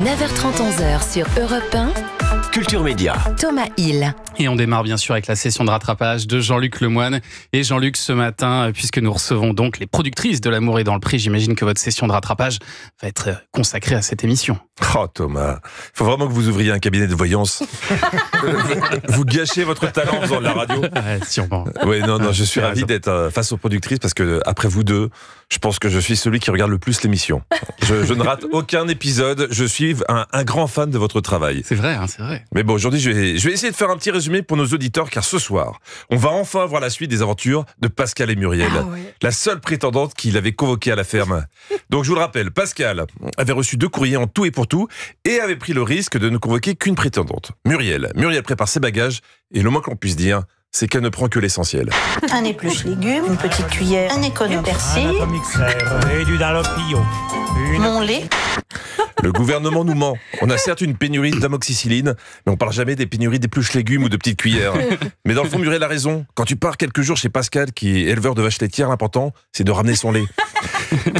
9h30, 11h sur Europe 1. Culture Média. Thomas Hill. Et on démarre bien sûr avec la session de rattrapage de Jean-Luc Lemoine. Et Jean-Luc, ce matin, puisque nous recevons donc les productrices de L'amour est dans le prix, j'imagine que votre session de rattrapage va être consacrée à cette émission. Oh Thomas, il faut vraiment que vous ouvriez un cabinet de voyance. Vous gâchez votre talent en faisant de la radio. Ouais, sûrement. Oui, non, je suis ravi d'être face aux productrices parce que après vous deux, je pense que je suis celui qui regarde le plus l'émission. Je ne rate aucun épisode, je suis un grand fan de votre travail. C'est vrai, c'est vrai. Mais bon, aujourd'hui, je vais essayer de faire un petit résumé pour nos auditeurs, car ce soir, on va enfin voir la suite des aventures de Pascal et Muriel, la seule prétendante qu'il avait convoquée à la ferme. Donc, je vous le rappelle, Pascal avait reçu 2 courriers en tout et pour tout, et avait pris le risque de ne convoquer qu'une prétendante, Muriel. Muriel prépare ses bagages, et le moins qu'on puisse dire, c'est qu'elle ne prend que l'essentiel. Un épluche légumes, une petite cuillère, un économe persil, Un mixeur et du dalopillon. mon lait. Le gouvernement nous ment. On a certes une pénurie d'amoxicilline, mais on parle jamais des pénuries d'épluches légumes ou de petites cuillères. Mais dans le fond, Muriel a raison. Quand tu pars quelques jours chez Pascal, qui est éleveur de vaches laitières, l'important, c'est de ramener son lait.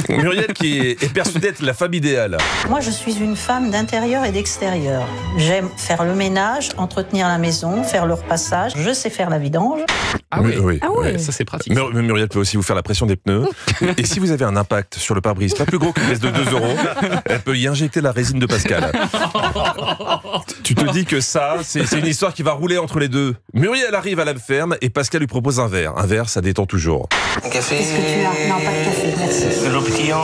Muriel qui est persuadée d'être la femme idéale. Moi, je suis une femme d'intérieur et d'extérieur. J'aime faire le ménage, entretenir la maison, faire le repassage. Je sais faire la vidange. Ah oui, Oui. ça c'est pratique. Mais Muriel peut aussi vous faire la pression des pneus. Et si vous avez un impact sur le pare-brise, pas plus gros qu'une pièce de 2 €, elle peut y injecter la résine de Pascal. Tu te dis que ça, c'est une histoire qui va rouler entre les deux. Muriel arrive à la ferme et Pascal lui propose un verre. Un verre, ça détend toujours. Un café. Qu'est-ce que tu as? Non, pas de café, merci. De l'eau pétillante.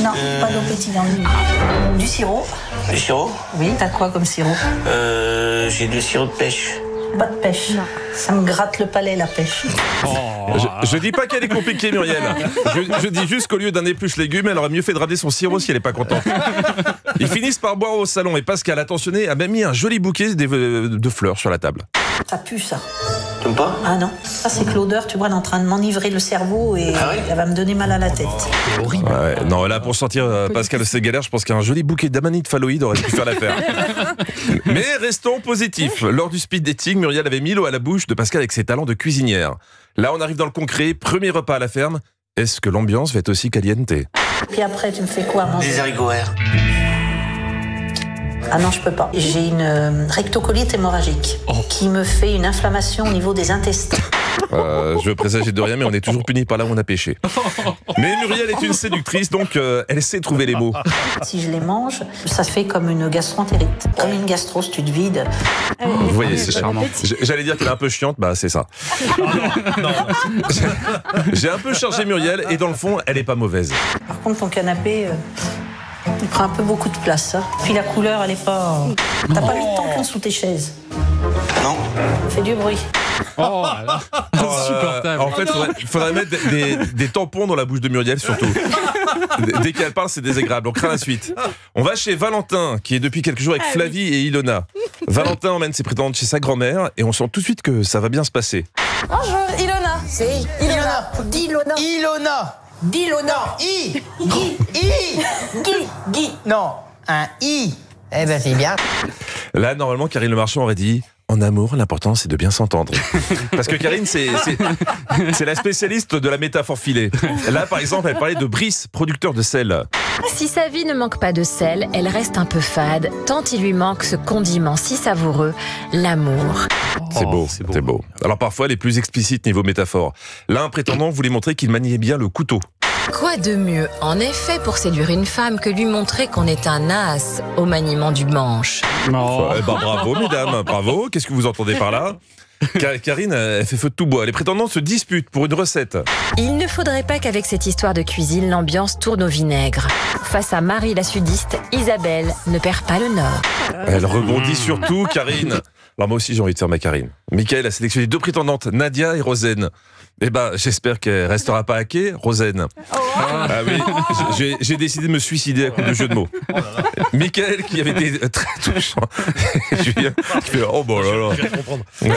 Non, pas d'eau pétillante. Du sirop? Du sirop. Oui, t'as quoi comme sirop? J'ai du sirop de pêche. Pas de pêche. Ça me gratte le palais, la pêche. Je dis pas qu'elle est compliquée, Muriel. Je dis juste qu'au lieu d'un épluche légumes, elle aurait mieux fait de ramener son sirop si elle est pas contente. Ils finissent par boire au salon et Pascal, attentionné, a même mis un joli bouquet de fleurs sur la table. Ça pue, ça. T'aimes pas? Ah non, ça c'est que l'odeur, tu vois, elle est en train de m'enivrer le cerveau et Ah oui elle va me donner mal à la tête. C'est horrible. Ouais, non, là, pour sortir Pascal de ses galères, je pense qu'un joli bouquet d'amanite phalloïde aurait pu faire l'affaire. Mais restons positifs. Lors du speed dating, Muriel avait mis l'eau à la bouche de Pascal avec ses talents de cuisinière. Là, on arrive dans le concret. Premier repas à la ferme. Est-ce que l'ambiance va être aussi caliente? Puis après, tu me fais quoi à manger? Des haricots verts. Ah non, je peux pas. J'ai une rectocolite hémorragique qui me fait une inflammation au niveau des intestins. Je veux présager de rien, mais on est toujours puni par là où on a péché. Mais Muriel est une séductrice, donc elle sait trouver les mots. Si je les mange, ça fait comme une gastroentérite. Comme une gastrose, tu te vides. Vous voyez, C'est charmant. J'allais dire qu'elle est un peu chiante, bah c'est ça. J'ai un peu chargé Muriel, et dans le fond, elle est pas mauvaise. Par contre, ton canapé, il prend un peu beaucoup de place. Hein. Puis la couleur, elle est pas... T'as pas mis de tampon sous tes chaises. Non. Ça fait du bruit. Oh là là. Insupportable. En fait, il faudrait mettre des tampons dans la bouche de Muriel, surtout. Dès qu'elle parle, c'est désagréable. On craint la suite. On va chez Valentin, qui est depuis quelques jours avec Flavie et Ilona. Valentin emmène ses prétendantes chez sa grand-mère, et on sent tout de suite que ça va bien se passer. Bonjour, Ilona. C'est Ilona. Dis Ilona. Ilona. Dis-Ilona. Guy. Non, un I. Eh ben, c'est bien. Là, normalement, Karine Le Marchand aurait dit: en amour, l'important, c'est de bien s'entendre. Parce que Karine, c'est la spécialiste de la métaphore filée. Là, par exemple, elle parlait de Brice, producteur de sel. Si sa vie ne manque pas de sel, elle reste un peu fade, tant il lui manque ce condiment si savoureux, l'amour. C'est beau, c'est beau. Alors parfois, elle est plus explicite niveau métaphore. Là, un prétendant voulait montrer qu'il maniait bien le couteau. Quoi de mieux, en effet, pour séduire une femme que lui montrer qu'on est un as au maniement du manche? Oh. Bravo, mesdames, bravo. Qu'est-ce que vous entendez par là? Karine, elle fait feu de tout bois. Les prétendants se disputent pour une recette. Il ne faudrait pas qu'avec cette histoire de cuisine, l'ambiance tourne au vinaigre. Face à Marie la sudiste, Isabelle ne perd pas le nord. Elle rebondit sur tout, Karine. Alors moi aussi, j'ai envie de faire ma Karine. Michael a sélectionné 2 prétendantes, Nadia et Rosen. Eh ben, j'espère qu'elle restera pas hackée, Rosen. Ah oui, j'ai décidé de me suicider à coup de jeu de mots. Michael qui avait été très touchant. Julien qui fait oh bon là là.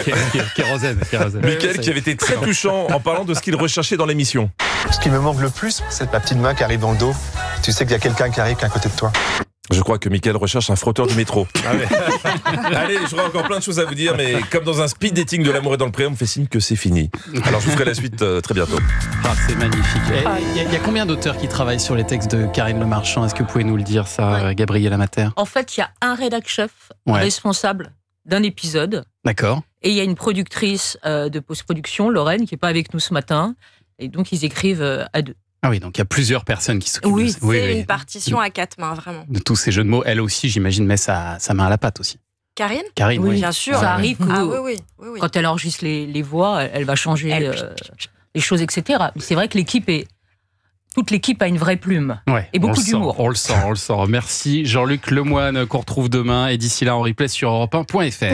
Kérosène. Michael qui avait été très touchant en parlant de ce qu'il recherchait dans l'émission. Ce qui me manque le plus, c'est ma petite main qui arrive dans le dos. Tu sais qu'il y a quelqu'un qui arrive à côté de toi. Je crois que Mickaël recherche un frotteur du métro. Allez, j'aurais encore plein de choses à vous dire, mais comme dans un speed dating de l'amour et dans le pré, on me fait signe que c'est fini. Alors je vous ferai la suite très bientôt. Ah, c'est magnifique. Il y a combien d'auteurs qui travaillent sur les textes de Karine Le Marchand? Est-ce que vous pouvez nous le dire, ça, Gabriel Amater? En fait, il y a un rédac-chef responsable d'un épisode. D'accord. Et il y a une productrice de post-production, Lorraine, qui n'est pas avec nous ce matin. Et donc, ils écrivent à 2. Ah oui, donc il y a plusieurs personnes qui s'occupent de ça. C'est une partition à 4 mains, vraiment. De tous ces jeux de mots, elle aussi, j'imagine, met sa main à la pâte aussi. Karine, oui. Bien sûr. Ça arrive que oui. quand elle enregistre les voix, elle va changer les choses, etc. Mais c'est vrai que toute l'équipe a une vraie plume et beaucoup d'humour. On le sent. Merci Jean-Luc Lemoyne, qu'on retrouve demain. Et d'ici là, en replay sur europe1.fr.